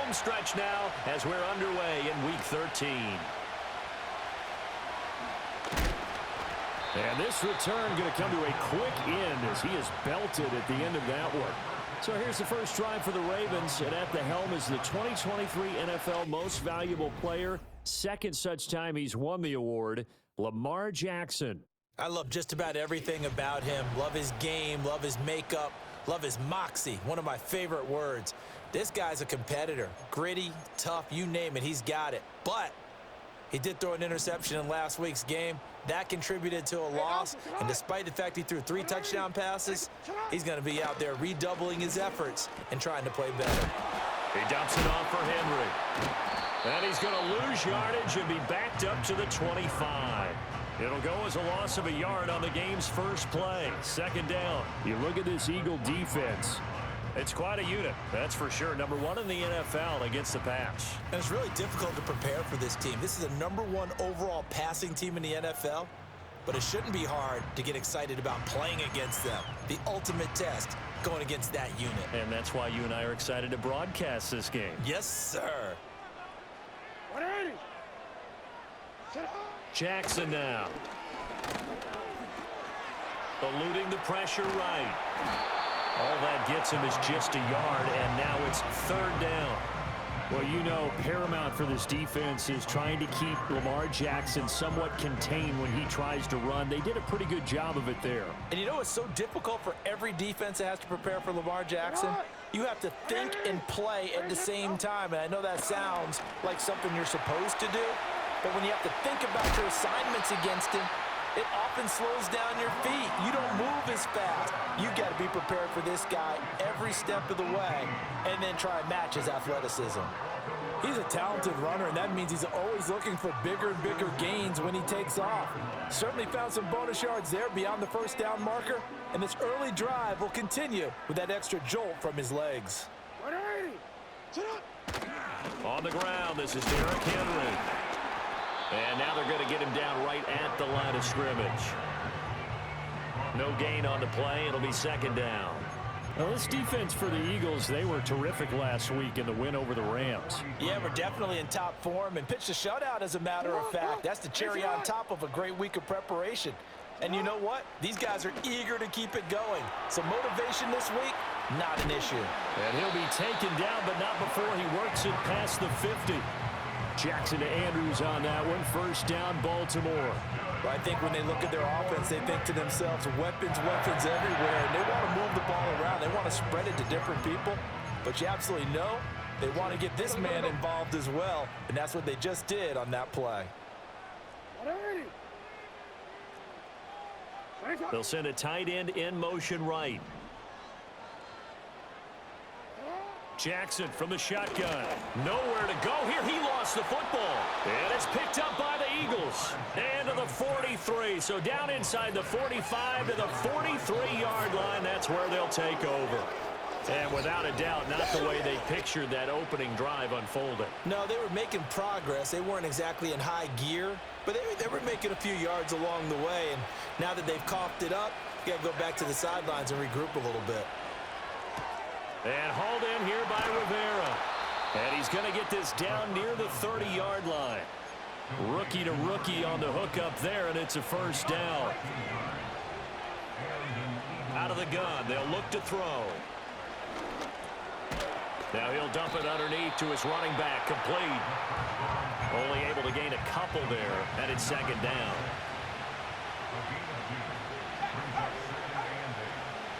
home stretch now as we're underway in Week 13. And this return going to come to a quick end as he is belted at the end of that one. So here's the first drive for the Ravens, and at the helm is the 2023 NFL Most Valuable Player. Second such time he's won the award, Lamar Jackson. I love just about everything about him. Love his game, love his makeup, love his moxie, one of my favorite words. This guy's a competitor. Gritty, tough, you name it, he's got it. But he did throw an interception in last week's game. That contributed to a loss, and despite the fact he threw 3 touchdown passes, he's going to be out there redoubling his efforts and trying to play better. He dumps it off for Henry. And he's going to lose yardage and be backed up to the 25. It'll go as a loss of a yard on the game's first play. Second down. You look at this Eagle defense. It's quite a unit, that's for sure. Number 1 in the NFL against the pass. And it's really difficult to prepare for this team. This is a number 1 overall passing team in the NFL, but it shouldn't be hard to get excited about playing against them. The ultimate test going against that unit. And that's why you and I are excited to broadcast this game. Yes, sir. Jackson now. Eluding the pressure right. All that gets him is just a yard, and now it's third down. Well, you know, paramount for this defense is trying to keep Lamar Jackson somewhat contained when he tries to run. They did a pretty good job of it there. And you know it's so difficult for every defense that has to prepare for Lamar Jackson? You have to think and play at the same time. And I know that sounds like something you're supposed to do, but when you have to think about your assignments against him, it often slows down your feet. You don't move as fast. You got to be prepared for this guy every step of the way and then try and match his athleticism. He's a talented runner, and that means he's always looking for bigger and bigger gains when he takes off. Certainly found some bonus yards there beyond the first down marker, and this early drive will continue with that extra jolt from his legs. On the ground, this is Derrick Henry. And now they're going to get him down right at the line of scrimmage. No gain on the play. It'll be second down. Well, this defense for the Eagles, they were terrific last week in the win over the Rams. Yeah, we're definitely in top form and pitched a shutout, as a matter of fact. That's the cherry on top of a great week of preparation. And you know what? These guys are eager to keep it going. So motivation this week, not an issue. And he'll be taken down, but not before he works it past the 50. Jackson to Andrews on that one. First down, Baltimore. Well, I think when they look at their offense, they think to themselves, weapons, weapons everywhere. And they want to move the ball around. They want to spread it to different people. But you absolutely know they want to get this man involved as well. And that's what they just did on that play. They'll send a tight end in motion right. Jackson from the shotgun. Nowhere to go here. He lost the football. And it's picked up by the Eagles. And to the 43. So down inside the 45 to the 43-yard line. That's where they'll take over. And without a doubt, not the way they pictured that opening drive unfolding. No, they were making progress. They weren't exactly in high gear, but they were making a few yards along the way. And now that they've coughed it up, you got to go back to the sidelines and regroup a little bit. And hauled in here by Rivera. And he's going to get this down near the 30-yard line. Rookie to rookie on the hook up there, and it's a first down. Out of the gun, they'll look to throw. Now he'll dump it underneath to his running back, complete. Only able to gain a couple there, and it's second down.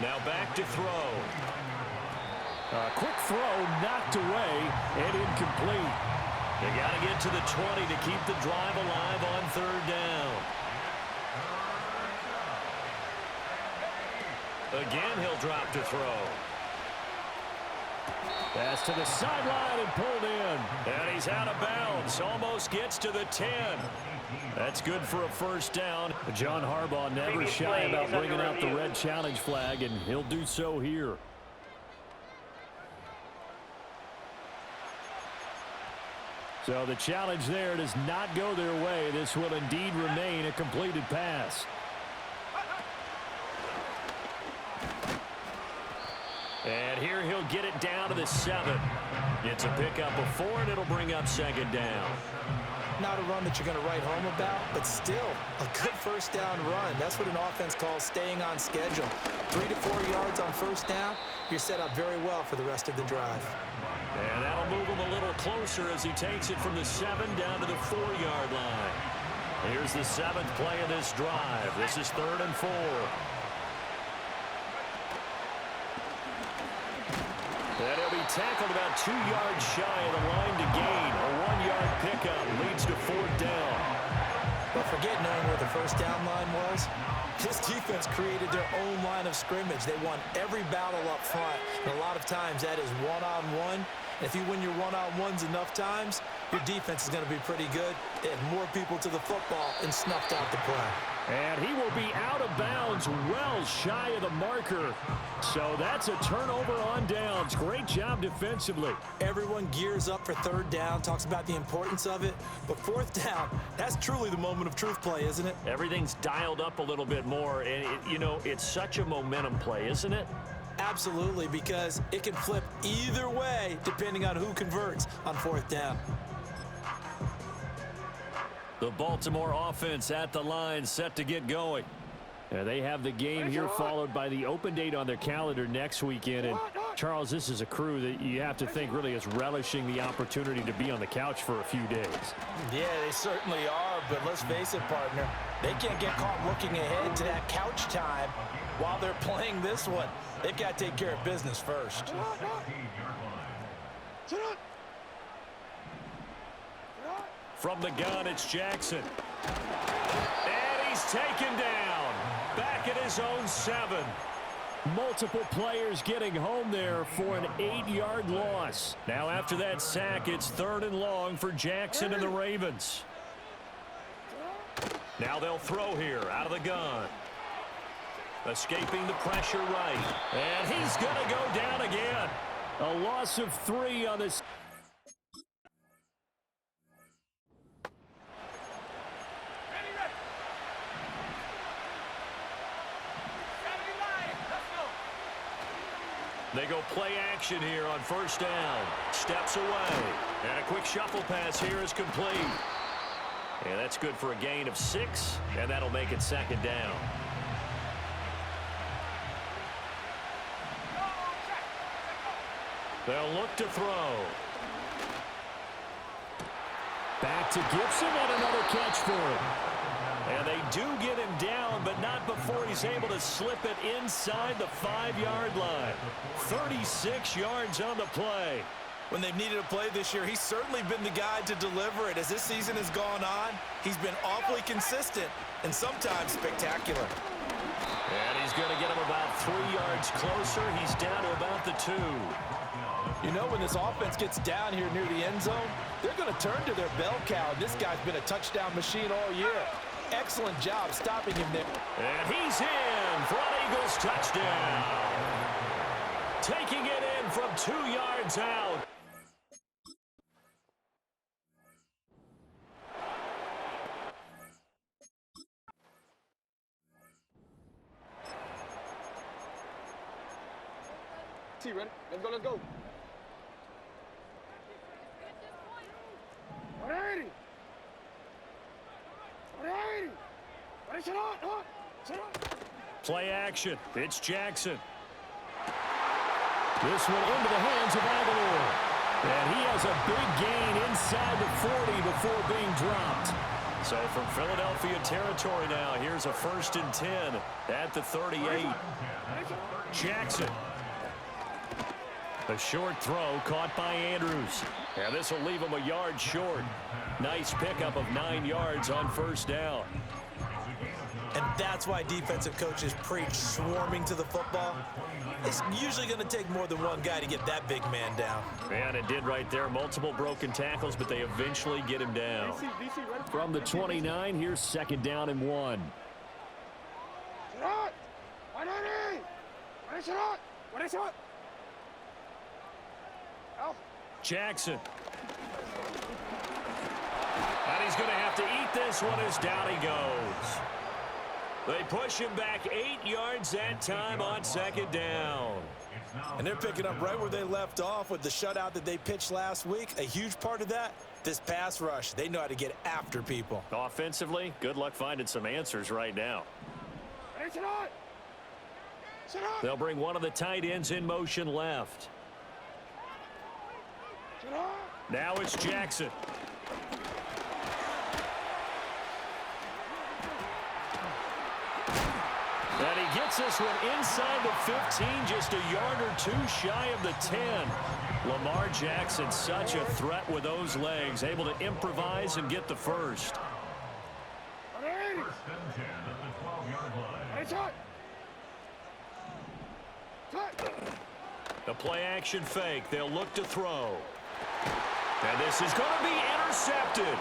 Now back to throw. A quick throw knocked away and incomplete. You got to get to the 20 to keep the drive alive on third down. Again, he'll drop to throw. Pass to the sideline and pulled in. And he's out of bounds. Almost gets to the 10. That's good for a first down. John Harbaugh never shy about bringing out the red challenge flag, and he'll do so here. So the challenge there does not go their way. This will indeed remain a completed pass. And here he'll get it down to the 7. It's a pickup of 4, and it'll bring up second down. Not a run that you're going to write home about, but still a good first down run. That's what an offense calls staying on schedule. 3 to 4 yards on first down, you're set up very well for the rest of the drive. And that'll move him a little closer as he takes it from the 7 down to the 4-yard line. Here's the 7th play of this drive. This is 3rd and 4. And he'll be tackled about 2 yards shy of the line to gain. A 1-yard pickup leads to 4th down. But forget knowing where the first down line was. This defense created their own line of scrimmage. They won every battle up front. And a lot of times that is one-on-one. If you win your one-on-ones enough times, your defense is going to be pretty good. They had more people to the football and snuffed out the play. And he will be out of bounds well shy of the marker. So that's a turnover on downs. Great job defensively. Everyone gears up for 3rd down, talks about the importance of it. But 4th down, that's truly the moment of truth play, isn't it? Everything's dialed up a little bit more. And, it's such a momentum play, isn't it? Absolutely, because it can flip either way depending on who converts on 4th down. The Baltimore offense at the line, set to get going. They have the game here followed by the open date on their calendar next weekend. And, Charles, this is a crew that you have to think really is relishing the opportunity to be on the couch for a few days. Yeah, they certainly are, but let's face it, partner. They can't get caught looking ahead to that couch time while they're playing this one. They've got to take care of business first. From the gun, it's Jackson. And he's taken down. Back at his own 7. Multiple players getting home there for an 8-yard loss. Now after that sack, it's 3rd and long for Jackson and the Ravens. Now they'll throw here out of the gun. Escaping the pressure right. And he's going to go down again. A loss of 3 on this. They go play action here on first down. Steps away. And a quick shuffle pass here is complete. And that's good for a gain of 6. And that'll make it 2nd down. They'll look to throw. Back to Gibson and another catch for him. And they do get him down, but not before he's able to slip it inside the 5-yard line. 36 yards on the play. When they've needed a play this year, he's certainly been the guy to deliver it. As this season has gone on, he's been awfully consistent and sometimes spectacular. And he's going to get him about 3 yards closer. He's down to about the 2. You know, when this offense gets down here near the end zone, they're going to turn to their bell cow. This guy's been a touchdown machine all year. Excellent job stopping him there. And he's in for an Eagles touchdown. Taking it in from 2 yards out. Ready? Let's go, let's go. 180. 180. Ready, shut up. Shut up. Play action. It's Jackson. This one into the hands of Aguilar. And he has a big gain inside the 40 before being dropped. So from Philadelphia territory now, here's a 1st and 10 at the 38. Jackson. A short throw caught by Andrews. And this will leave him a yard short. Nice pickup of 9 yards on first down. And that's why defensive coaches preach swarming to the football. It's usually going to take more than one guy to get that big man down. And it did right there. Multiple broken tackles, but they eventually get him down. From the 29, here's 2nd down and 1. Jackson. And he's going to have to eat this one as down he goes. They push him back 8 yards that time on 2nd down. And they're picking up right where they left off with the shutout that they pitched last week. A huge part of that, this pass rush. They know how to get after people. Offensively, good luck finding some answers right now. They'll bring one of the tight ends in motion left. Now it's Jackson. And he gets this one inside the 15, just a yard or two shy of the 10. Lamar Jackson, such a threat with those legs, able to improvise and get the first. The play action fake. They'll look to throw. And this is going to be intercepted.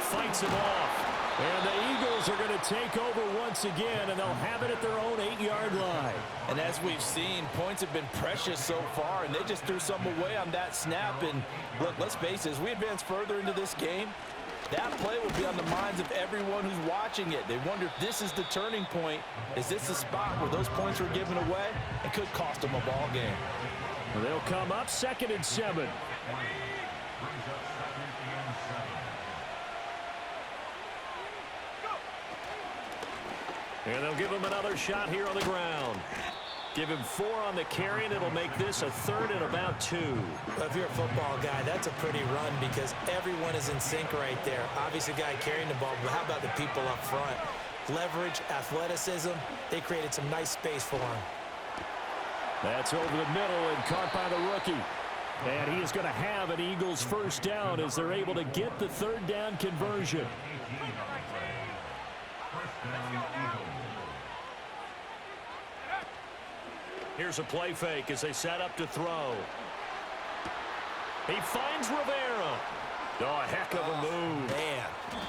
Fights him off. And the Eagles are going to take over once again, and they'll have it at their own 8-yard line. And as we've seen, points have been precious so far, and they just threw some away on that snap. And look, let's face it, as we advance further into this game, that play will be on the minds of everyone who's watching it. They wonder if this is the turning point. Is this the spot where those points were given away? It could cost them a ball game. Well, they'll come up 2nd and 7. And they'll give him another shot here on the ground. Give him 4 on the carry, and it'll make this a 3rd and about 2. Well, if you're a football guy, that's a pretty run because everyone is in sync right there. Obviously, the guy carrying the ball, but how about the people up front? Leverage, athleticism, they created some nice space for him. That's over the middle and caught by the rookie. And he is going to have an Eagles first down as they're able to get the 3rd down conversion. Here's a play fake as they set up to throw. He finds Rivera. Oh, a heck of a move. Man.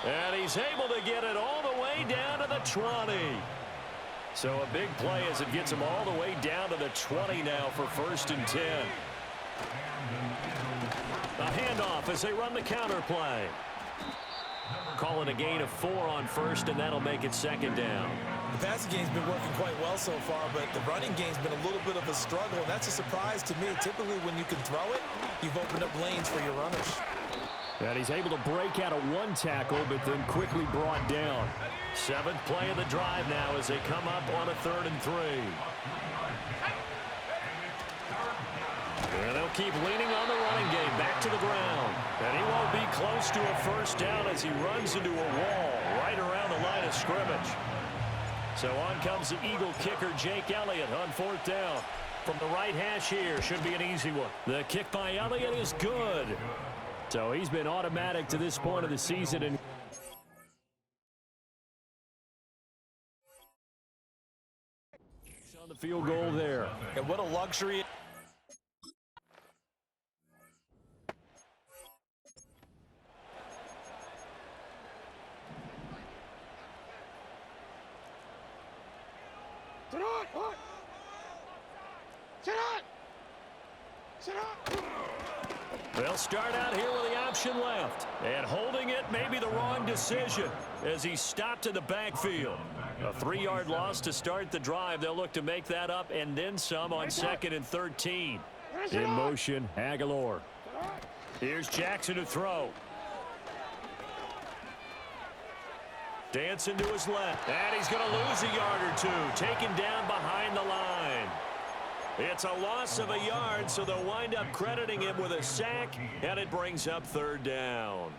And he's able to get it all the way down to the 20. So a big play as it gets him all the way down to the 20 now for 1st and 10. A handoff as they run the counter play. Calling a gain of 4 on 1st, and that'll make it 2nd down. The passing game's been working quite well so far, but the running game's been a little bit of a struggle, and that's a surprise to me. Typically, when you can throw it, you've opened up lanes for your runners. And he's able to break out of 1 tackle, but then quickly brought down. 7th play of the drive now as they come up on a 3rd and 3. And they'll keep leaning on the running game back to the ground. And he won't be close to a first down as he runs into a wall right around the line of scrimmage. So on comes the Eagle kicker, Jake Elliott, on 4th down. From the right hash here, should be an easy one. The kick by Elliott is good. So he's been automatic to this point of the season. And on the field goal there. And what a luxury. They'll start out here with the option left. And holding it may be the wrong decision as he stopped in the backfield. A 3-yard loss to start the drive. They'll look to make that up and then some on 2nd and 13. In motion, Aguilar. Here's Jackson to throw. Dancing to his left. And he's going to lose a yard or 2. Taken down behind the line. It's a loss of a yard, so they'll wind up crediting him with a sack, and it brings up 3rd down.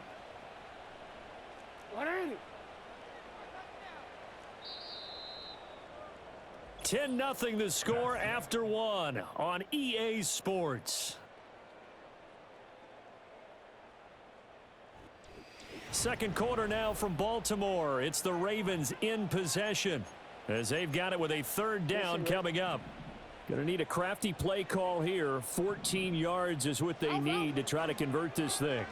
10-0 the score after 1 on EA Sports. Second quarter now from Baltimore. It's the Ravens in possession as they've got it with a 3rd down coming up. Going to need a crafty play call here. 14 yards is what they need to try to convert this thing.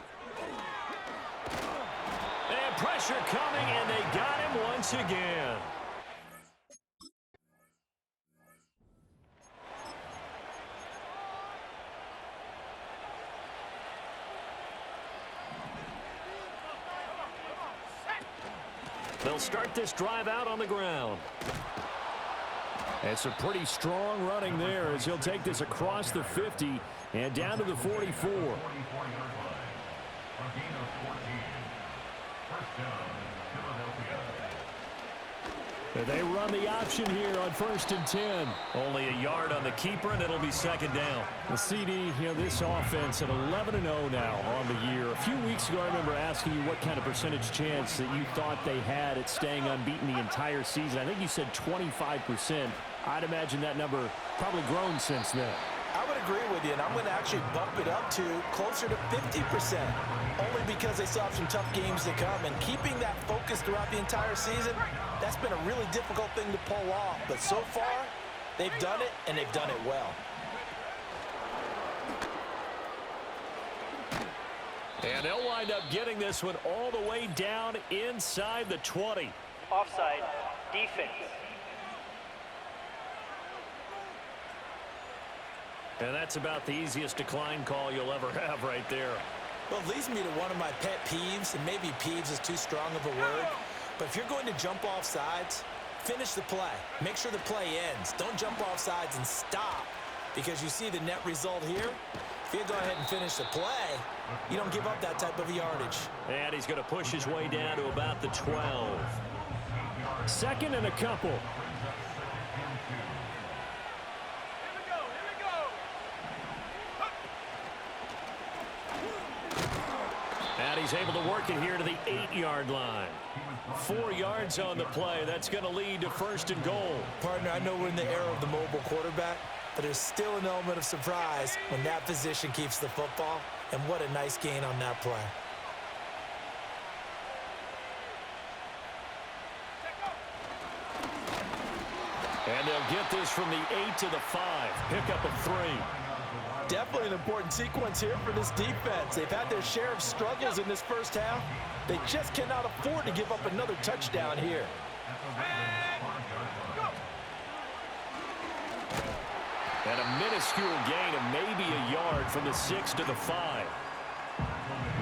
And pressure coming, and they got him once again. They'll start this drive out on the ground. It's a pretty strong running there as he'll take this across the 50 and down to the 44. They run the option here on 1st and 10. Only a yard on the keeper, and it'll be 2nd down. The CD, this offense at 11-0 now on the year. A few weeks ago, I remember asking you what kind of percentage chance that you thought they had at staying unbeaten the entire season. I think you said 25%. I'd imagine that number probably grown since then. I would agree with you, and I'm going to actually bump it up to closer to 50%, only because they still have some tough games to come. And keeping that focus throughout the entire season, that's been a really difficult thing to pull off. But so far, they've done it, and they've done it well. And they'll wind up getting this one all the way down inside the 20. Offside, defense. And that's about the easiest decline call you'll ever have right there. Well, it leads me to one of my pet peeves, and maybe peeves is too strong of a word, but if you're going to jump off sides, finish the play. Make sure the play ends. Don't jump off sides and stop, because you see the net result here. If you go ahead and finish the play, you don't give up that type of yardage. And he's going to push his way down to about the 12. 2nd and a couple. And he's able to work it here to the 8-yard line. 4 yards on the play. That's going to lead to 1st and goal. Partner, I know we're in the era of the mobile quarterback, but there's still an element of surprise when that position keeps the football. And what a nice gain on that play. And they'll get this from the 8 to the 5. Pickup of 3. Definitely an important sequence here for this defense. They've had their share of struggles in this first half. They just cannot afford to give up another touchdown here. And a minuscule gain of maybe a yard from the 6 to the 5.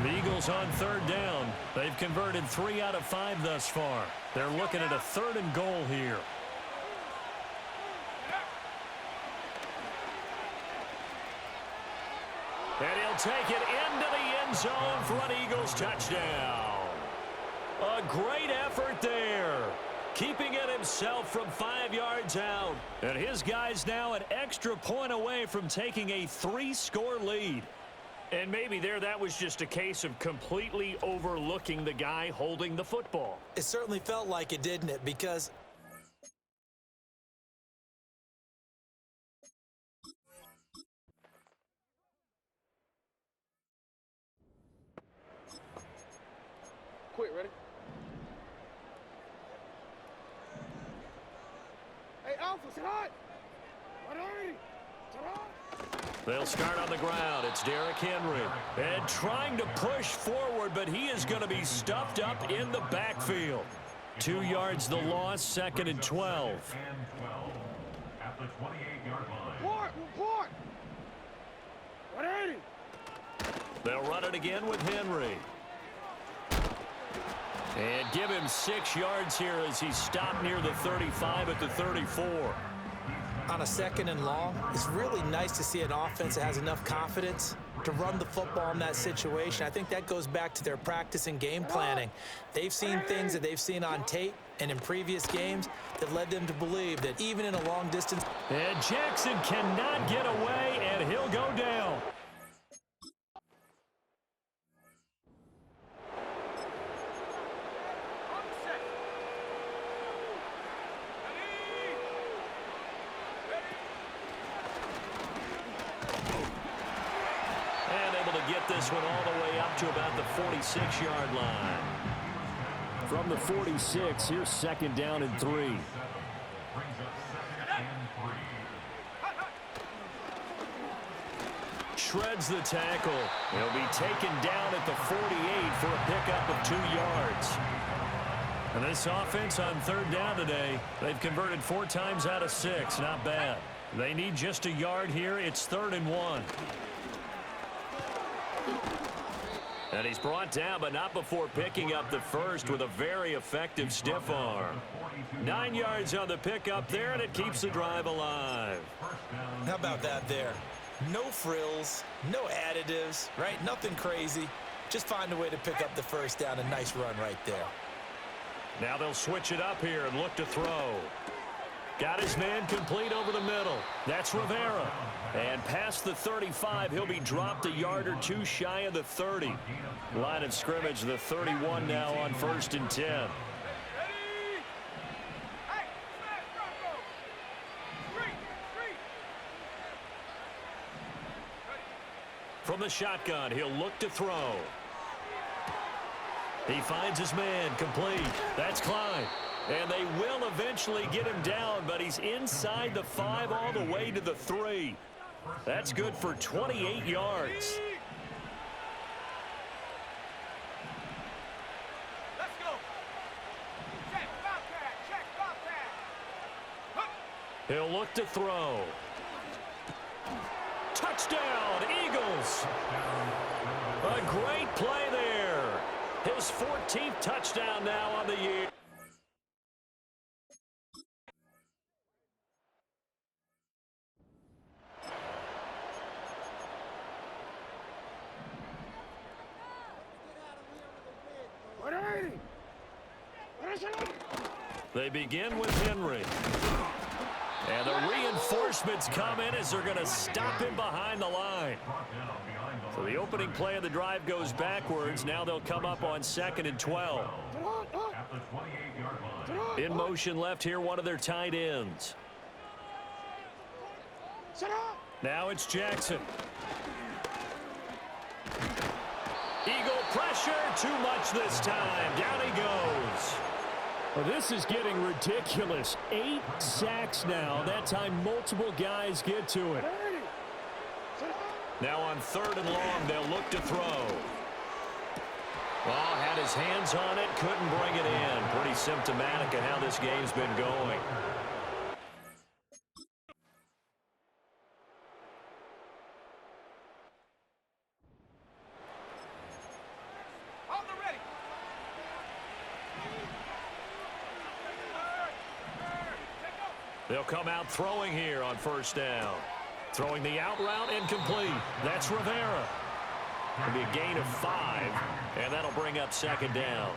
The Eagles on 3rd down. They've converted 3 out of 5 thus far. They're looking at a 3rd and goal here. And he'll take it into the end zone for an Eagles touchdown. A great effort there. Keeping it himself from 5 yards out. And his guys now an extra point away from taking a 3-score lead. And maybe that was just a case of completely overlooking the guy holding the football. It certainly felt like it, didn't it? Because Quick, ready? Hey, Alpha, sit hot! They'll start on the ground. It's Derrick Henry. And trying to push forward, but he is going to be stuffed up in the backfield. 2 yards the loss, 2nd and 12. At the 28-yard line. Report! 180! They'll run it again with Henry. And give him 6 yards here as he's stopped near the 35 at the 34. on a 2nd and long, it's really nice to see an offense that has enough confidence to run the football in that situation. I think that goes back to their practice and game planning. They've seen things that they've seen on tape and in previous games that led them to believe that even in a long distance. And Jackson cannot get away, and he'll go down. This one all the way up to about the 46-yard line. From the 46, here's 2nd down and 3. Shreds the tackle. He'll be taken down at the 48 for a pickup of 2 yards. And this offense on 3rd down today, they've converted 4 times out of 6. Not bad. They need just a yard here. It's 3rd and 1. And he's brought down, but not before picking up the first with a very effective stiff arm. 9 yards on the pickup there, and it keeps the drive alive. How about that there? No frills, no additives, right? Nothing crazy. Just find a way to pick up the first down. A nice run right there. Now they'll switch it up here and look to throw. Got his man complete over the middle. That's Rivera. And past the 35, he'll be dropped a yard or two shy of the 30. Line of scrimmage, the 31 now on 1st and 10. From the shotgun, he'll look to throw. He finds his man complete. That's Klein. And they will eventually get him down, but he's inside the 5 all the way to the 3. That's good for 28 yards. Let's go. Check, bobcat. He'll look to throw. Touchdown, Eagles. A great play there. His 14th touchdown now on the year. They begin with Henry. And the reinforcements come in as they're going to stop him behind the line. So the opening play of the drive goes backwards. Now they'll come up on 2nd and 12. In motion left here, one of their tight ends. Now it's Jackson. Eagle pressure, too much this time. Down he goes. Well, this is getting ridiculous. 8 sacks now. That time multiple guys get to it. Now on 3rd and long, they'll look to throw. Well, had his hands on it, couldn't bring it in. Pretty symptomatic of how this game's been going. They'll come out throwing here on 1st down. Throwing the out route incomplete. That's Rivera. It'll be a gain of 5, and that'll bring up 2nd down.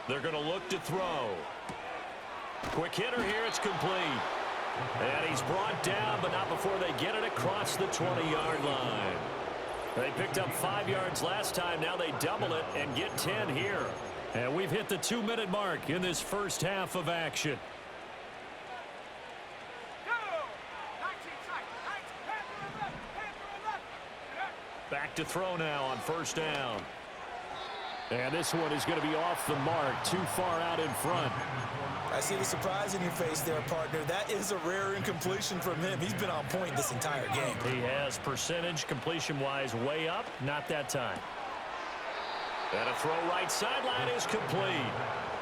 They're going to look to throw. Quick hitter here. It's complete. And he's brought down, but not before they get it across the 20-yard line. They picked up 5 yards last time. Now they double it and get 10 here. And we've hit the 2-minute mark in this first half of action. Back to throw now on 1st down. And this one is going to be off the mark, too far out in front. I see the surprise in your face there, partner. That is a rare incompletion from him. He's been on point this entire game. He has percentage completion-wise way up, not that time. And a throw right sideline is complete.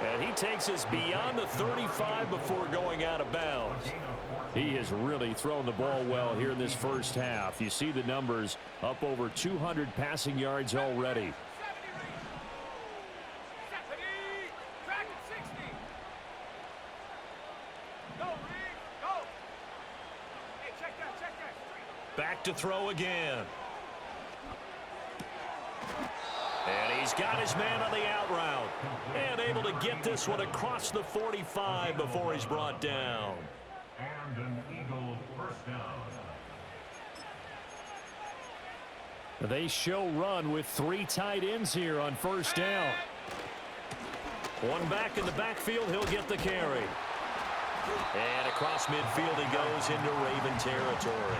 And he takes us beyond the 35 before going out of bounds. He has really thrown the ball well here in this first half. You see the numbers, up over 200 passing yards already. Back to throw again. And he's got his man on the out route. And able to get this one across the 45 before he's brought down. And an Eagle 1st down. They show run with 3 tight ends here on 1st down. One back in the backfield, he'll get the carry. And across midfield he goes into Raven territory.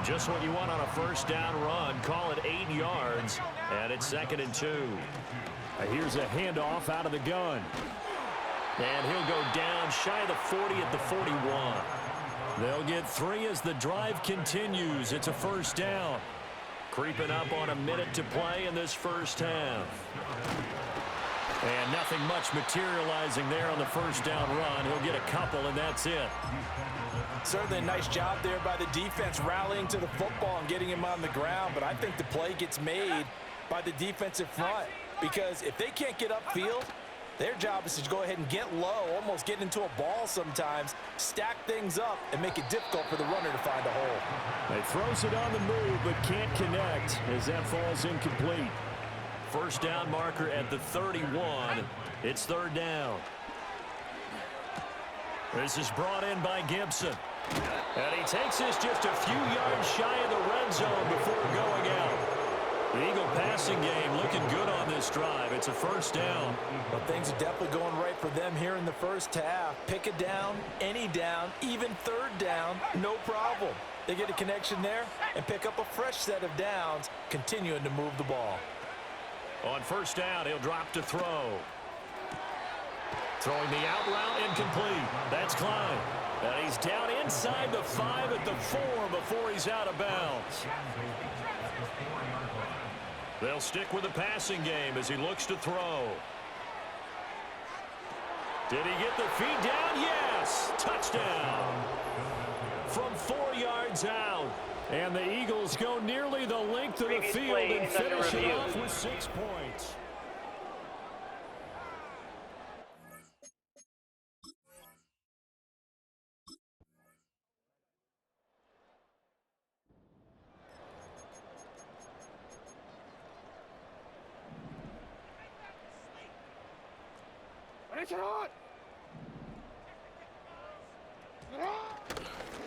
Just what you want on a 1st down run. Call it 8 yards, and it's 2nd and 2. Here's a handoff out of the gun. And he'll go down shy of the 40 at the 41. They'll get 3 as the drive continues. It's a 1st down. Creeping up on a minute to play in this first half. And nothing much materializing there on the first down run. He'll get a couple, and that's it. Certainly a nice job there by the defense rallying to the football and getting him on the ground. But I think the play gets made by the defensive front, because if they can't get upfield, their job is to go ahead and get low, almost get into a ball sometimes, stack things up, and make it difficult for the runner to find a hole. He throws it on the move, but can't connect as that falls incomplete. First down marker at the 31. It's third down. This is brought in by Gibson. And he takes this just a few yards shy of the red zone before going out. The Eagle passing game looking good on this drive. It's a first down. Well, things are definitely going right for them here in the first half. Pick a down, any down, even third down, no problem. They get a connection there and pick up a fresh set of downs, continuing to move the ball. On first down, he'll drop to throw. Throwing the out route, incomplete. That's Klein. And he's down inside the 5 at the 4 before he's out of bounds. They'll stick with the passing game as he looks to throw. Did he get the feet down? Yes! Touchdown! From 4 yards out. And the Eagles go nearly the length of the field and finish it off with 6 points.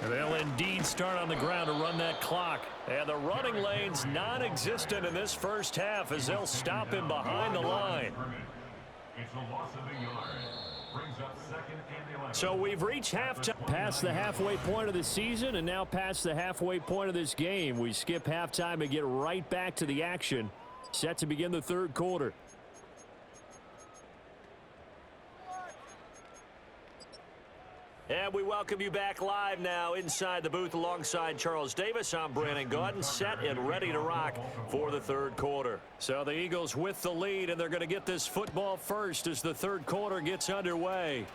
And they'll indeed start on the ground to run that clock. And the running lane's non-existent in this first half as they'll stop him behind the line. It's a loss of a yard. Brings up second and 11. So we've reached halftime. Past the halfway point of the season and now past the halfway point of this game. We skip halftime and get right back to the action. Set to begin the third quarter. And we welcome you back live now inside the booth alongside Charles Davis. I'm Brandon Gaudin, set and ready to rock for the third quarter. So the Eagles with the lead, and they're going to get this football first as the third quarter gets underway.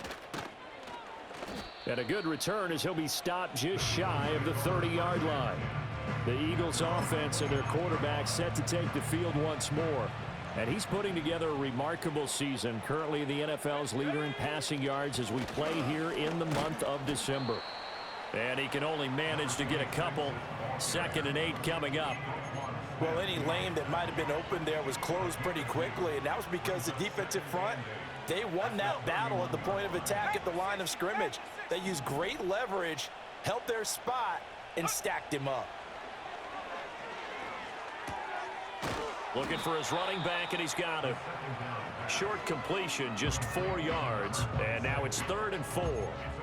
And a good return as he'll be stopped just shy of the 30-yard line. The Eagles offense and their quarterback set to take the field once more. And he's putting together a remarkable season, currently the NFL's leader in passing yards as we play here in the month of December. And he can only manage to get a couple. 2nd and 8 coming up. Well, any lane that might have been open there was closed pretty quickly, and that was because the defensive front, they won that battle at the point of attack at the line of scrimmage. They used great leverage, held their spot, and stacked him up. Looking for his running back, and he's got it. Short completion, just 4 yards. And now it's 3rd and 4.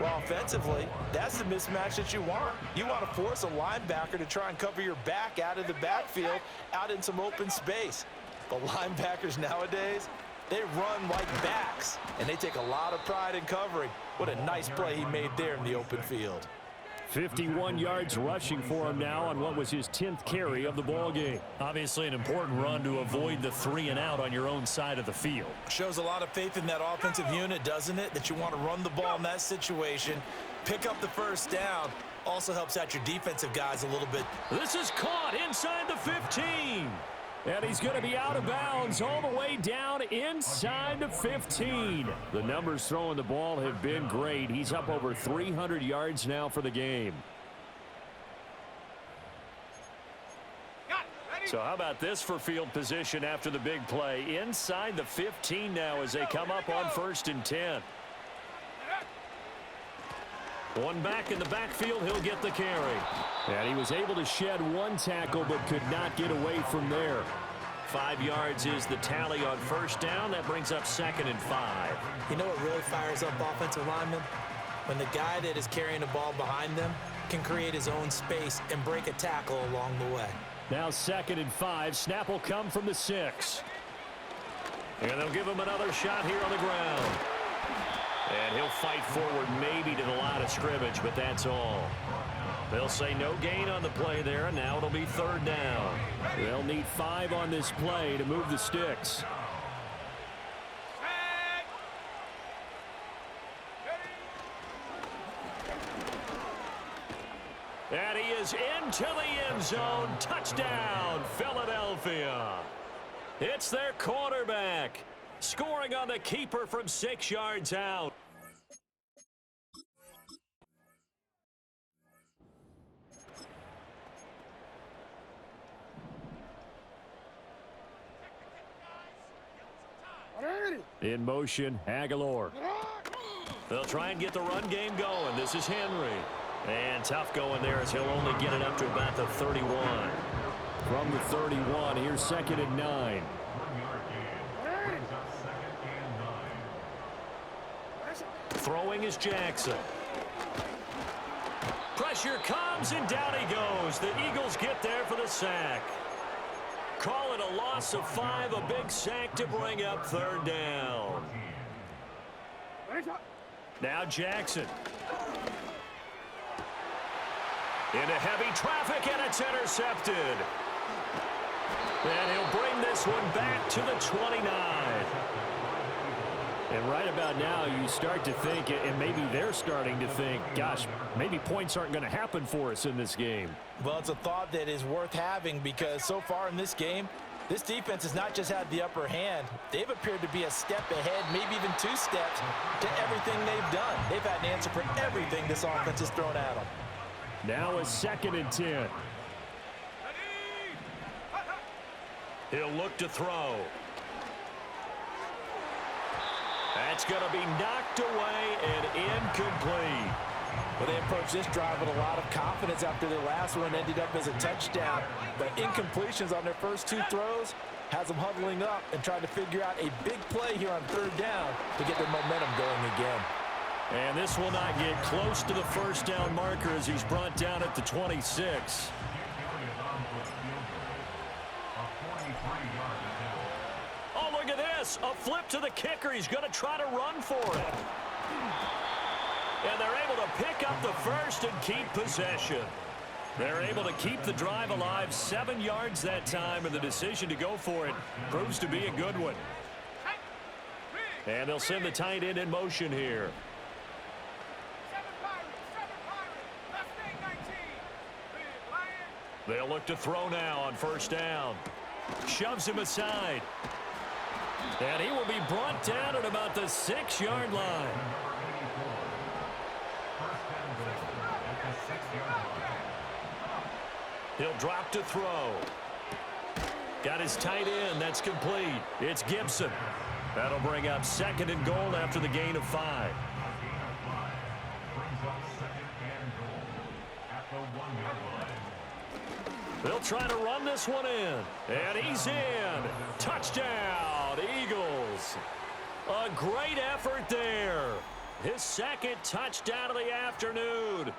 Well, offensively, that's the mismatch that you want. You want to force a linebacker to try and cover your back out of the backfield, out in some open space. But linebackers nowadays, they run like backs, and they take a lot of pride in covering. What a nice play he made there in the open field. 51 yards rushing for him now on what was his 10th carry of the ball game. Obviously an important run to avoid the 3 and out on your own side of the field. Shows a lot of faith in that offensive unit, doesn't it? That you want to run the ball in that situation, pick up the first down. Also helps out your defensive guys a little bit. This is caught inside the 15. And he's going to be out of bounds all the way down inside the 15. The numbers throwing the ball have been great. He's up over 300 yards now for the game. So how about this for field position after the big play? Inside the 15 now as they come up on 1st and 10. One back in the backfield, he'll get the carry. And he was able to shed 1 tackle but could not get away from there. 5 yards is the tally on 1st down. That brings up 2nd and 5. You know what really fires up offensive linemen? When the guy that is carrying the ball behind them can create his own space and break a tackle along the way. Now 2nd and 5. Snap will come from the 6. And they'll give him another shot here on the ground. And he'll fight forward maybe to the line of scrimmage, but that's all. They'll say no gain on the play there, and now it'll be 3rd down. They'll need 5 on this play to move the sticks. And he is into the end zone. Touchdown, Philadelphia. It's their quarterback, scoring on the keeper from 6 yards out. In motion, Aguilar. They'll try and get the run game going. This is Henry. And tough going there as he'll only get it up to about the 31. From the 31, here's 2nd and 9. Throwing is Jackson. Pressure comes, and down he goes. The Eagles get there for the sack. Call it a loss of 5, a big sack to bring up 3rd down. Now Jackson. Into heavy traffic, and it's intercepted. And he'll bring this one back to the 29. And right about now, you start to think, and maybe they're starting to think, gosh, maybe points aren't going to happen for us in this game. Well, it's a thought that is worth having because so far in this game, this defense has not just had the upper hand. They've appeared to be a step ahead, maybe even 2 steps to everything they've done. They've had an answer for everything this offense has thrown at them. Now a 2nd and 10. He'll look to throw. That's going to be knocked away and incomplete. Well, they approached this drive with a lot of confidence after their last one ended up as a touchdown. But incompletions on their first 2 throws has them huddling up and trying to figure out a big play here on 3rd down to get their momentum going again. And this will not get close to the 1st down marker as he's brought down at the 26. Oh, look at this. A flip to the kicker. He's going to try to run for it. And they're able to pick up the 1st and keep possession. They're able to keep the drive alive, 7 yards that time, and the decision to go for it proves to be a good one. And they'll send the tight end in motion here. They'll look to throw now on 1st down. Shoves him aside. And he will be brought down at about the 6-yard line. He'll drop to throw. Got his tight end. That's complete. It's Gibson. That'll bring up 2nd and goal after the gain of 5. They'll try to run this one in. And he's in. Touchdown, Eagles. A great effort there. His 2nd touchdown of the afternoon.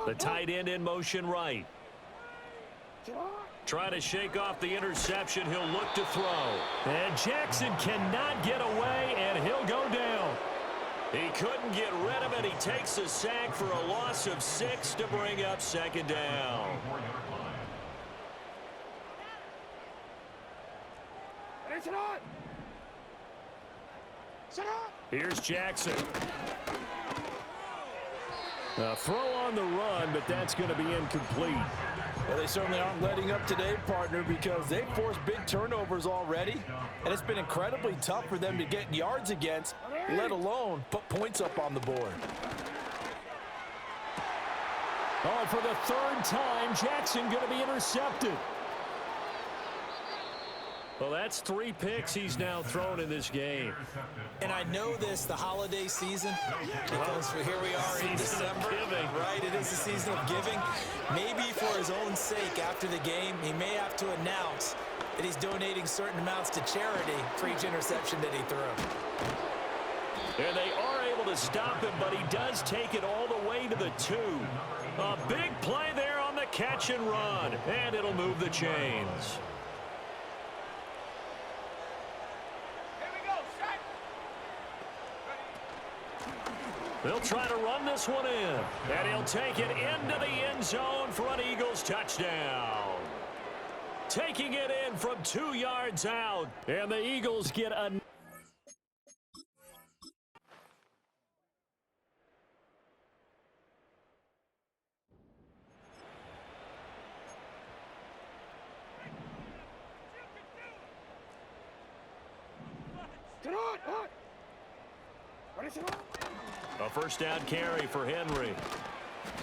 The tight end in motion right. Try to shake off the interception. He'll look to throw. And Jackson cannot get away, and he'll go down. He couldn't get rid of it. He takes a sack for a loss of 6 to bring up 2nd down. Here's Jackson. A throw on the run, but that's going to be incomplete. Well, they certainly aren't letting up today, partner, because they've forced big turnovers already, and it's been incredibly tough for them to get yards against, let alone put points up on the board. Oh, for the 3rd time, Jackson going to be intercepted. Well, that's 3 picks he's now thrown in this game. And I know this, the holiday season, because here we are in December, right? It is the season of giving. Maybe for his own sake, after the game, he may have to announce that he's donating certain amounts to charity for each interception that he threw. And they are able to stop him, but he does take it all the way to the 2. A big play there on the catch and run, and it'll move the chains. They'll try to run this one in. And he'll take it into the end zone for an Eagles touchdown. Taking it in from 2 yards out. And the Eagles get a... A first down carry for Henry.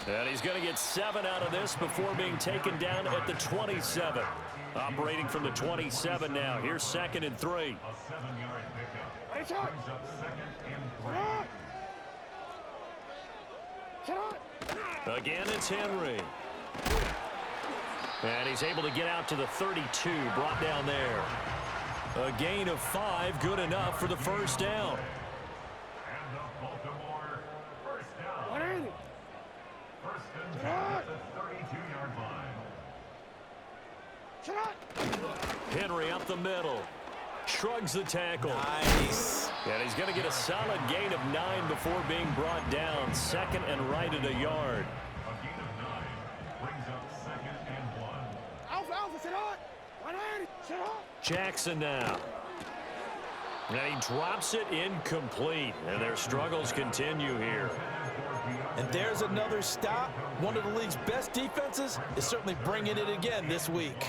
And he's going to get 7 out of this before being taken down at the 27. Operating from the 27 now. Here's 2nd and 3. A 7-yard pickup. Brings up 2nd and 3. Again, it's Henry. And he's able to get out to the 32, brought down there. A gain of 5, good enough for the first down. And the Baltimore first down. First and 10 at the 32-yard line. Henry up the middle. Shrugs the tackle. Nice. And he's going to get a solid gain of 9 before being brought down. 2nd and right at a yard. A gain of 9 brings up 2nd and 1. Jackson now. And he drops it incomplete. And their struggles continue here. And there's another stop. One of the league's best defenses is certainly bringing it again this week.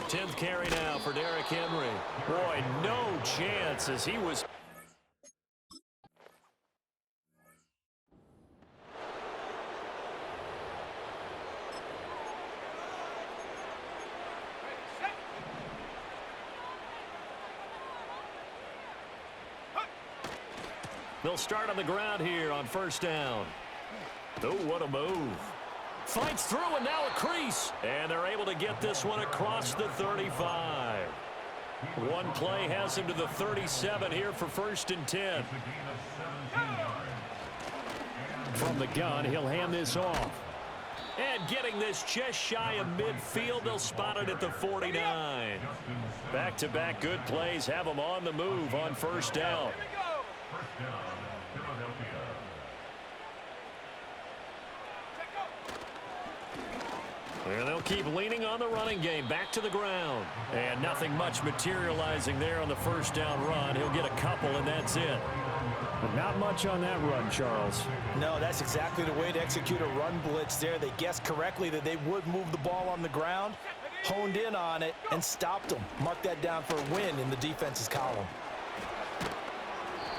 10th carry now for Derrick Henry. Boy, no chance as he was... They'll start on the ground here on first down. Oh, what a move. Fights through and now a crease. And they're able to get this one across the 35. One play has him to the 37 here for 1st and 10. From the gun, he'll hand this off. And getting this just shy of midfield, they'll spot it at the 49. Back-to-back good plays have them on the move on first down. And they'll keep leaning on the running game. Back to the ground. And nothing much materializing there on the first down run. He'll get a couple, and that's it. But not much on that run, Charles. No, that's exactly the way to execute a run blitz there. They guessed correctly that they would move the ball on the ground, honed in on it, and stopped them. Mark that down for a win in the defense's column.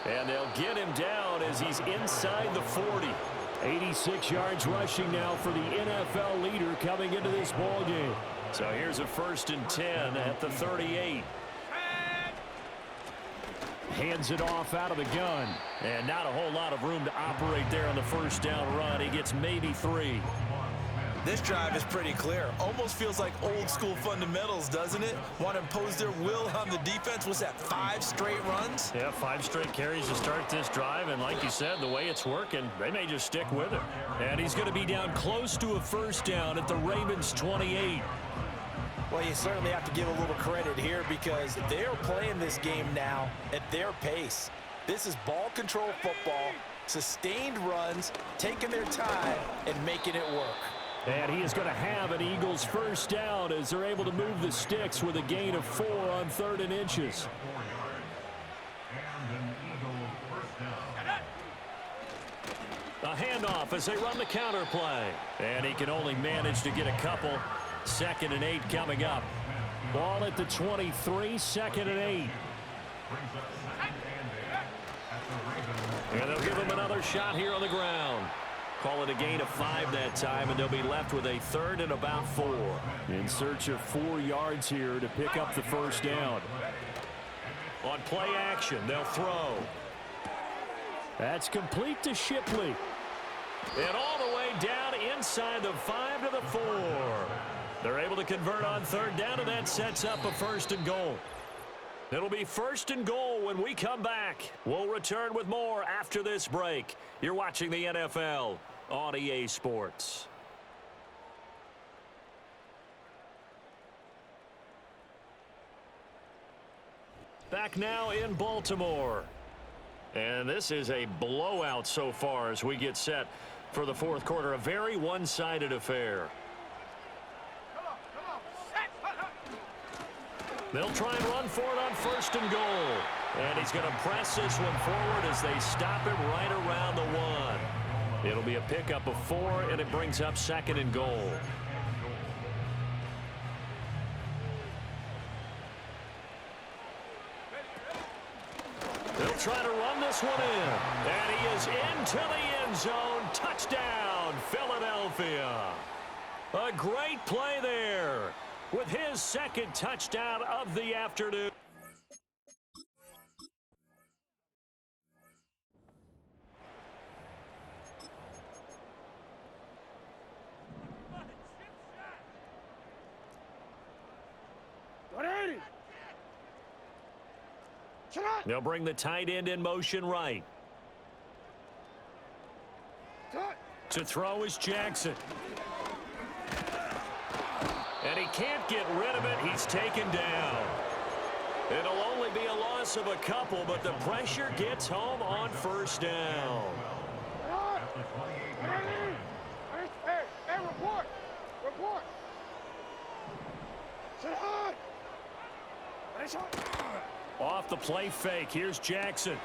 And they'll get him down as he's inside the 40. 86 yards rushing now for the NFL leader coming into this ball game. So here's a 1st and 10 at the 38. Hands it off out of the gun. And not a whole lot of room to operate there on the first down run. He gets maybe 3. This drive is pretty clear. Almost feels like old school fundamentals, doesn't it? Want to impose their will on the defense. Was that 5 straight runs? Yeah, 5 straight carries to start this drive. And like you said, the way it's working, they may just stick with it. And he's going to be down close to a first down at the Ravens' 28. Well, you certainly have to give a little credit here because they're playing this game now at their pace. This is ball control football, sustained runs, taking their time, and making it work. And he is going to have an Eagles first down as they're able to move the sticks with a gain of 4 on 3rd and inches. A handoff as they run the counter play. And he can only manage to get a couple. 2nd and 8 coming up. Ball at the 23, 2nd and 8. And they'll give him another shot here on the ground. Call it a gain of 5 that time, and they'll be left with a 3rd and about 4. In search of 4 yards here to pick up the first down. On play action, they'll throw. That's complete to Shipley. And all the way down inside the 5 to the 4. They're able to convert on 3rd down, and that sets up a 1st and goal. It'll be 1st and goal when we come back. We'll return with more after this break. You're watching the NFL on EA Sports. Back now in Baltimore. And this is a blowout so far as we get set for the fourth quarter. A very one-sided affair. They'll try and run for it on 1st and goal. And he's going to press this one forward as they stop it right around the 1. It'll be a pickup of 4, and it brings up 2nd and goal. They'll try to run this one in. And he is into the end zone. Touchdown, Philadelphia. A great play there with his 2nd touchdown of the afternoon. They'll bring the tight end in motion right. To throw is Jackson. And he can't get rid of it. He's taken down. It'll only be a loss of a couple, but the pressure gets home on 1st down. Hey, report! Report! Sit hard! Off the play fake, here's Jackson.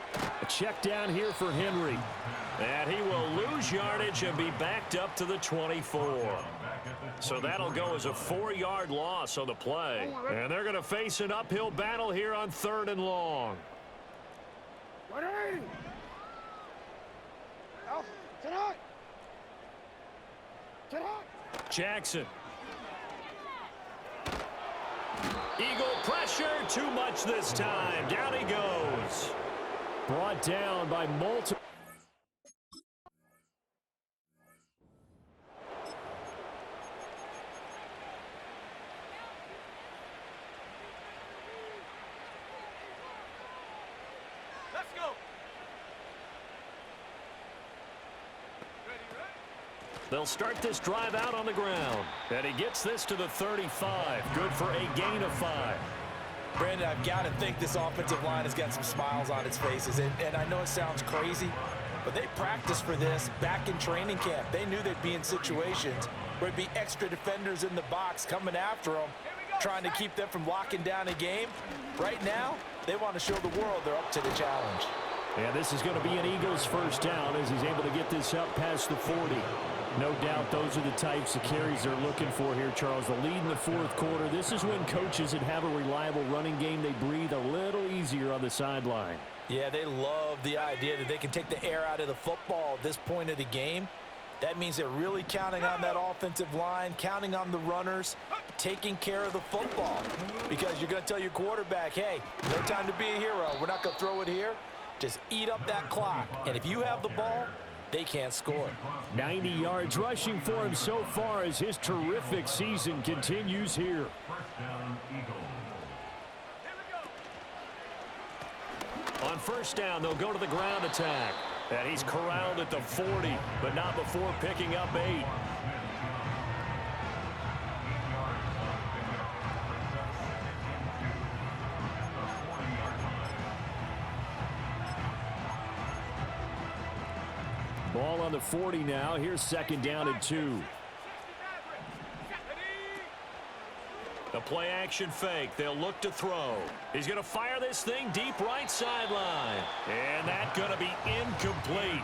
A check down here for Henry. And he will lose yardage and be backed up to the 24. So that'll go as a 4-yard loss on the play. And they're going to face an uphill battle here on 3rd and long. Jackson. Eagle pressure, too much this time. Down he goes. Brought down by multiple. Let's go! They'll start this drive out on the ground. And he gets this to the 35. Good for a gain of 5. Brandon, I've got to think this offensive line has got some smiles on its faces. And I know it sounds crazy, but they practiced for this back in training camp. They knew they'd be in situations where there'd be extra defenders in the box coming after them, trying to keep them from locking down a game. Right now, they want to show the world they're up to the challenge. And this is going to be an Eagles 1st down as he's able to get this up past the 40. No doubt those are the types of carries they're looking for here, Charles. The lead in the fourth quarter. This is when coaches that have a reliable running game, they breathe a little easier on the sideline. Yeah, they love the idea that they can take the air out of the football at this point of the game. That means they're really counting on that offensive line, counting on the runners, taking care of the football. Because you're going to tell your quarterback, hey, no time to be a hero. We're not going to throw it here. Just eat up that clock. And if you have the ball, they can't score. 90 yards rushing for him so far as his terrific season continues here. On 1st down, they'll go to the ground attack. And he's corralled at the 40, but not before picking up 8. Ball on the 40 now. Here's 2nd down and 2. The play action fake. They'll look to throw. He's going to fire this thing deep right sideline. And that's going to be incomplete.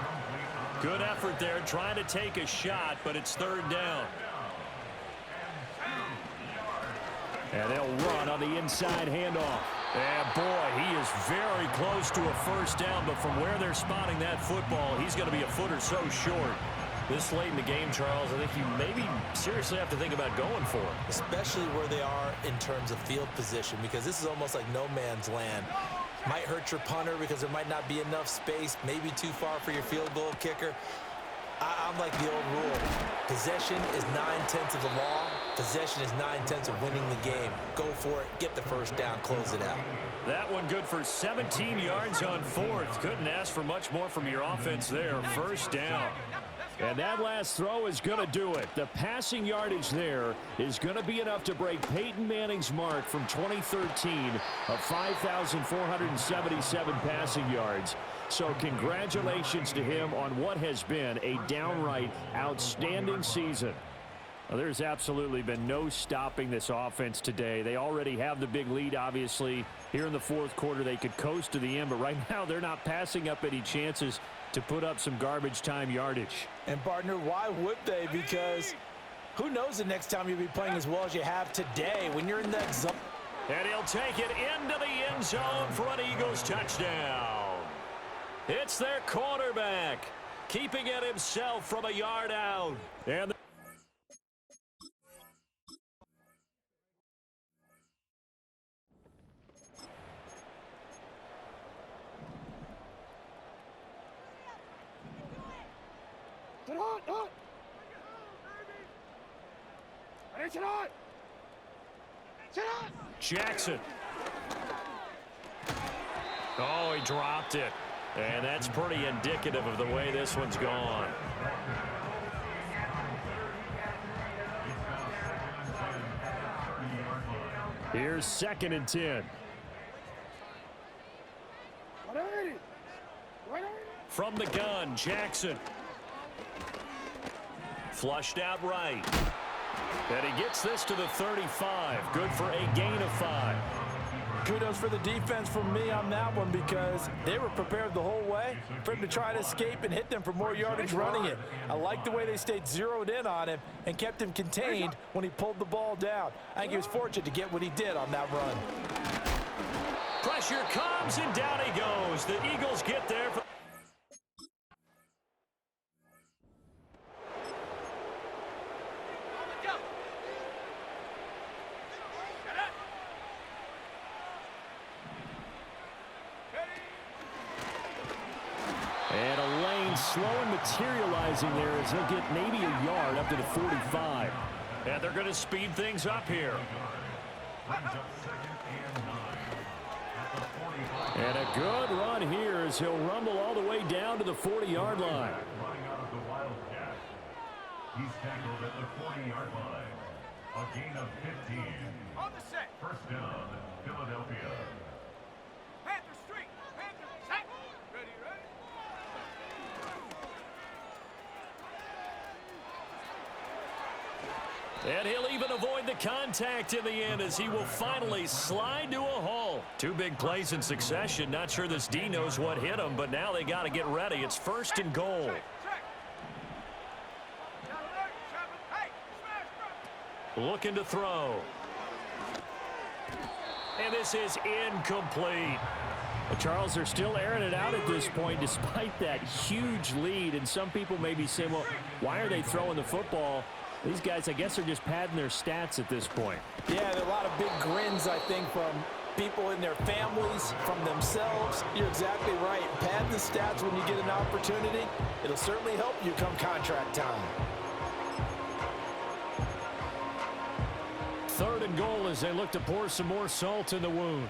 Good effort there trying to take a shot, but it's 3rd down. And they'll run on the inside handoff. And boy, he is very close to a 1st down, but from where they're spotting that football, he's going to be a foot or so short. This late in the game, Charles, I think you maybe seriously have to think about going for it. Especially where they are in terms of field position, because this is almost like no man's land. Might hurt your punter because there might not be enough space, maybe too far for your field goal kicker. I'm like the old rule. Possession is 9/10 of the law. Possession is 9/10 of winning the game. Go for it. Get the 1st down. Close it out. That one good for 17 yards on 4th. Couldn't ask for much more from your offense there. 1st down. And that last throw is going to do it. The passing yardage there is going to be enough to break Peyton Manning's mark from 2013 of 5,477 passing yards. So congratulations to him on what has been a downright outstanding season. Well, there's absolutely been no stopping this offense today. They already have the big lead, obviously. Here in the fourth quarter, they could coast to the end, but right now they're not passing up any chances to put up some garbage time yardage. And, partner, why would they? Because who knows the next time you'll be playing as well as you have today when you're in that zone. And he'll take it into the end zone for an Eagles touchdown. It's their quarterback, keeping it himself from a yard out. And Jackson. Oh, he dropped it. And that's pretty indicative of the way this one's gone. Here's 2nd and 10. From the gun, Jackson. Flushed out right. And he gets this to the 35. Good for a gain of 5. Kudos for the defense from me on that one because they were prepared the whole way for him to try to escape and hit them for more yardage running it. I like the way they stayed zeroed in on him and kept him contained when he pulled the ball down. I think he was fortunate to get what he did on that run. Pressure comes and down he goes. The Eagles get there. And a lane slow and materializing there as he'll get maybe a yard up to the 45. And they're going to speed things up here. And a good run here as he'll rumble all the way down to the 40-yard line. He's tackled at the 40-yard line. A gain of 15. On the set. First down, Philadelphia. Panther Street. Panther set. Ready, ready. And he'll even avoid the contact in the end as he will finally slide to a halt. 2 big plays in succession. Not sure this D knows what hit him, but now they got to get ready. It's 1st and goal. Looking to throw. And this is incomplete. Well, Charles, they're still airing it out at this point despite that huge lead. And some people may be saying, well, why are they throwing the football? These guys, I guess, are just padding their stats at this point. Yeah, there are a lot of big grins, I think, from people in their families, from themselves. You're exactly right. Pad the stats when you get an opportunity. It'll certainly help you come contract time. 3rd and goal as they look to pour some more salt in the wound.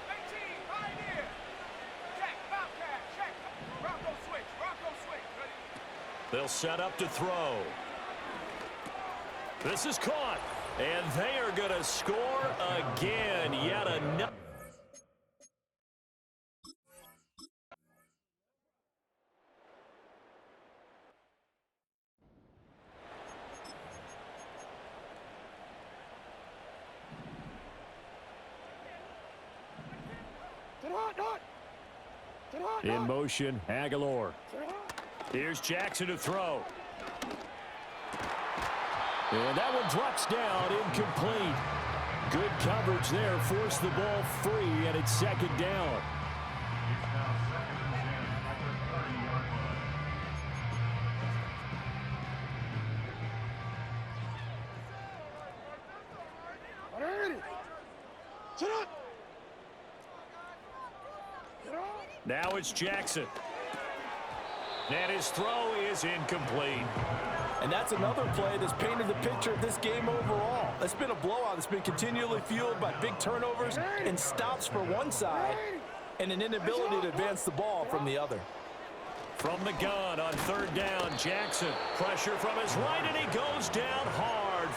18, right here. Check, Bobcat, check. Bronco switch, ready. They'll set up to throw. This is caught, and they are going to score again. Yet another. In motion, Aguilar. Here's Jackson to throw. And that one drops down, incomplete. Good coverage there, forced the ball free, and it's 2nd down. Now it's Jackson. And his throw is incomplete. And that's another play that's painted the picture of this game overall. It's been a blowout. It's been continually fueled by big turnovers and stops for one side and an inability to advance the ball from the other. From the gun on third down, Jackson. Pressure from his right, and he goes down hard.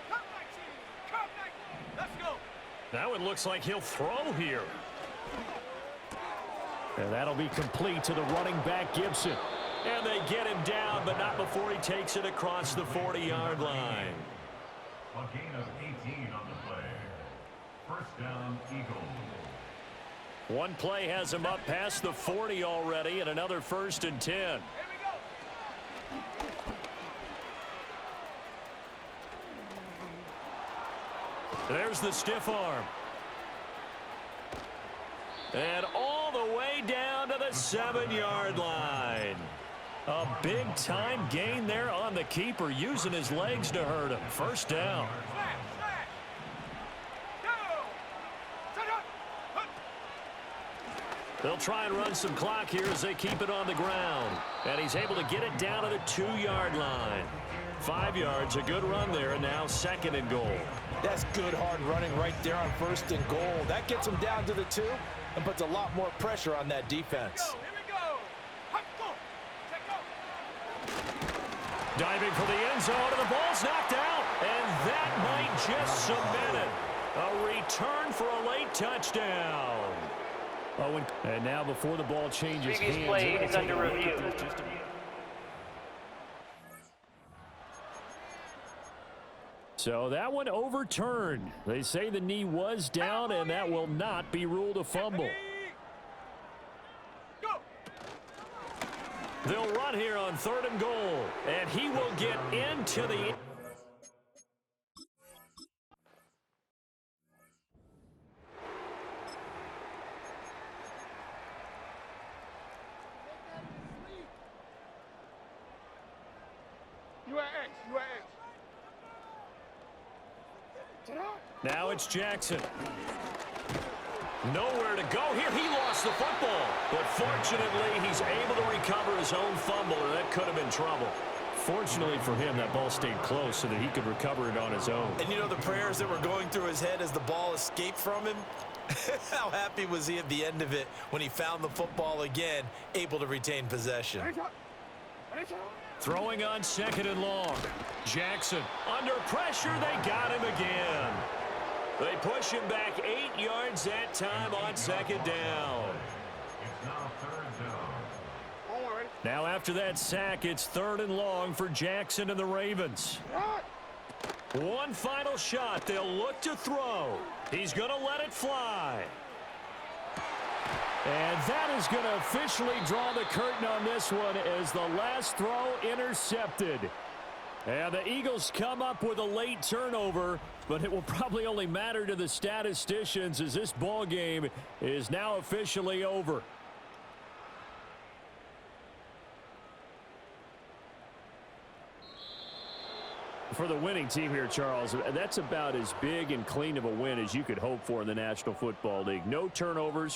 Come back, team. Come back. Let's go. Now it looks like he'll throw here. And that'll be complete to the running back, Gibson. And they get him down, but not before he takes it across the 40-yard line. A gain of 18 on the play. First down, Eagles. One play has him up past the 40 already, and another 1st and 10. Here we go. There's the stiff arm. And all the way down to the 7-yard line. A big-time gain there on the keeper, using his legs to hurt him. First down. Slash, slash. Go. Set up. Hunt. They'll try and run some clock here as they keep it on the ground. And he's able to get it down to the 2-yard line. 5 yards, a good run there, and now 2nd and goal. That's good hard running right there on 1st and goal. That gets him down to the 2 and puts a lot more pressure on that defense. Go. Here we go. Hunt, go. Check go. Diving for the end zone, and the ball's knocked out. And that might just cement it. A return for a late touchdown. Oh, and now before the ball changes Previous hands, play it'll is take under a look at review. this just a minute. So that one overturned. They say the knee was down, and that will not be ruled a fumble. Go. They'll run here on 3rd and goal, and he will get into the... You at X. You at X. Now it's Jackson. Nowhere to go here. He lost the football. But fortunately, he's able to recover his own fumble, or that could have been trouble. Fortunately for him, that ball stayed close so that he could recover it on his own. And you know the prayers that were going through his head as the ball escaped from him? How happy was he at the end of it when he found the football again, able to retain possession? Throwing on 2nd and long. Jackson under pressure. They got him again. They push him back 8 yards that time on 2nd down. It's now 3rd down. Now after that sack, it's 3rd and long for Jackson and the Ravens. One final shot. They'll look to throw. He's going to let it fly. And that is going to officially draw the curtain on this one as the last throw intercepted. And the Eagles come up with a late turnover, but it will probably only matter to the statisticians as this ball game is now officially over. For the winning team here, Charles, that's about as big and clean of a win as you could hope for in the National Football League. No turnovers.